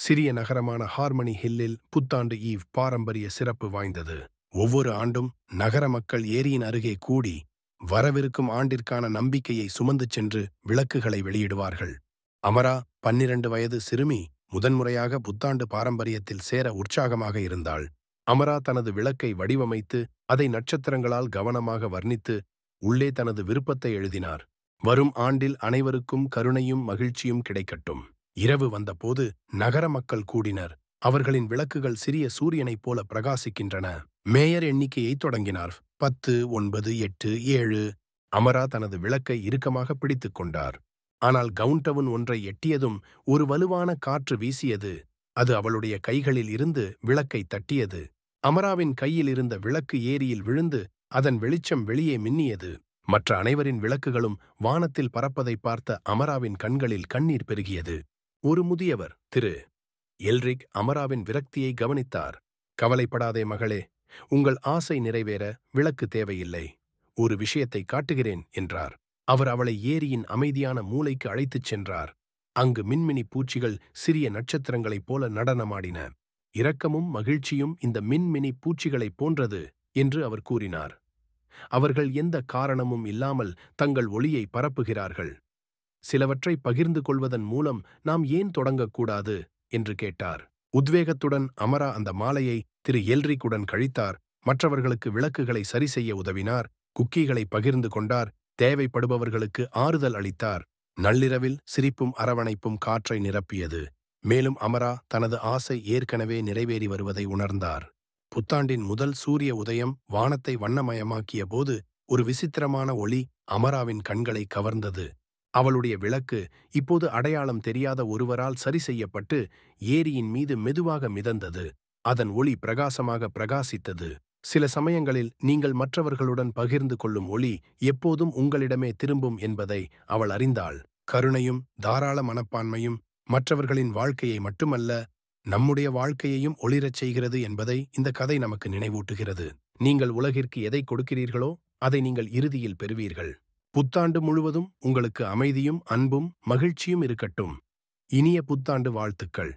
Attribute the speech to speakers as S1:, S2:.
S1: சிறிய நகரமான ஹார்மனி ஹில்லில் புத்தாண்டு ஈவ் பாரம்பரிய சிறப்பு வாய்ந்தது. ஒவ்வொரு ஆண்டும் நகர மக்கள் ஏரியின் அருகே கூடி வரவிருக்கும் ஆண்டிற்கான நம்பிக்கையை சுமந்து சென்று விளக்குகளை வெளியிடுவார்கள். அமரா 12 வயது சிறுமி முதன்முறையாக புத்தாண்டு பாரம்பரியத்தில் சேர உற்சாகமாக இருந்தாள். அமரா தனது விளக்கை வடிவமைத்து அதை நட்சத்திரங்களால் கவனமாக வர்ணித்து உள்ளே தனது விருப்பத்தை எழுதினார். வரும் ஆண்டில் அனைவருக்கும் கருணையும் மகிழ்ச்சியும் கிடைக்கட்டும். இரவு வந்தபோது நகர மக்கள் கூடினர். அவர்களின் விளக்குகள் சிறிய சூரியனைப் போல பிரகாசிக்கின்றன. மேயர் எண்ணிக்கையை தொடங்கினார். 10, 9, 8, 7. அமரா தனது விளக்கை இறுக்கமாக பிடித்துக் கொண்டார். ஆனால் கவுண்டவுன் ஒன்றை எட்டியதும் ஒரு வலுவான காற்று வீசியது. அது அவளுடைய கைகளில் இருந்து விளக்கை தட்டியது. அமராவின் கையில் இருந்த விளக்கு ஏரியில் விழுந்து அதன் வெளிச்சம் வெளியே மின்னியது. மற்ற அனைவரின் விளக்குகளும் வானத்தில் பறப்பதை பார்த்த அமராவின் கண்களில் கண்ணீர் பெருகியது. ஒரு முதியவர், திரு எல்ரிக், அமராவின் விரக்தியை கவனித்தார். கவலைப்படாதே மகளே, உங்கள் ஆசை நிறைவேற விளக்கு தேவையில்லை. ஒரு விஷயத்தை காட்டுகிறேன் என்றார். அவர் அவளை ஏரியின் அமைதியான மூலைக்கு அழைத்துச் சென்றார். அங்கு மின்மினி பூச்சிகள் சிறிய நட்சத்திரங்களைப் போல நடனமாடின. இரக்கமும் மகிழ்ச்சியும் இந்த மின்மினி பூச்சிகளைப் போன்றது என்று அவர் கூறினார். அவர்கள் எந்த காரணமும் இல்லாமல் தங்கள் ஒளியை பரப்புகிறார்கள். சிலவற்றை பகிர்ந்து கொள்வதன் மூலம் நாம் ஏன் தொடங்கக்கூடாது என்று கேட்டார். உத்வேகத்துடன் அமரா அந்த மாலையை திரு எல்ரிக்குடன் கழித்தார். மற்றவர்களுக்கு விளக்குகளை சரி செய்ய உதவினார். குக்கீகளை பகிர்ந்து கொண்டார். தேவைப்படுபவர்களுக்கு ஆறுதல் அளித்தார். நள்ளிரவில் சிரிப்பும் அரவணைப்பும் காற்றை நிரப்பியது. மேலும் அமரா தனது ஆசை ஏற்கனவே நிறைவேறி வருவதை உணர்ந்தார். புத்தாண்டின் முதல் சூரிய உதயம் வானத்தை வண்ணமயமாக்கிய போது ஒரு விசித்திரமான ஒளி அமராவின் கண்களை கவர்ந்தது. அவளுடைய விளக்கு இப்போது அடையாளம் தெரியாத ஒருவரால் சரி செய்யப்பட்டு ஏரியின் மீது மெதுவாக மிதந்தது. அதன் ஒளி பிரகாசமாக பிரகாசித்தது. சில சமயங்களில் நீங்கள் மற்றவர்களுடன் பகிர்ந்து கொள்ளும் ஒளி எப்போதும் உங்களிடமே திரும்பும் என்பதை அவள் அறிந்தாள். கருணையும் தாராள மனப்பான்மையும் மற்றவர்களின் வாழ்க்கையை மட்டுமல்ல, நம்முடைய வாழ்க்கையையும் ஒளிரச் செய்கிறது என்பதை இந்த கதை நமக்கு நினைவூட்டுகிறது. நீங்கள் உலகிற்கு எதை கொடுக்கிறீர்களோ அதை நீங்கள் இறுதியில் பெறுவீர்கள். புத்தாண்டு முழுவதும் உங்களுக்கு அமைதியும் அன்பும் மகிழ்ச்சியும் இருக்கட்டும். இனிய புத்தாண்டு வாழ்த்துக்கள்.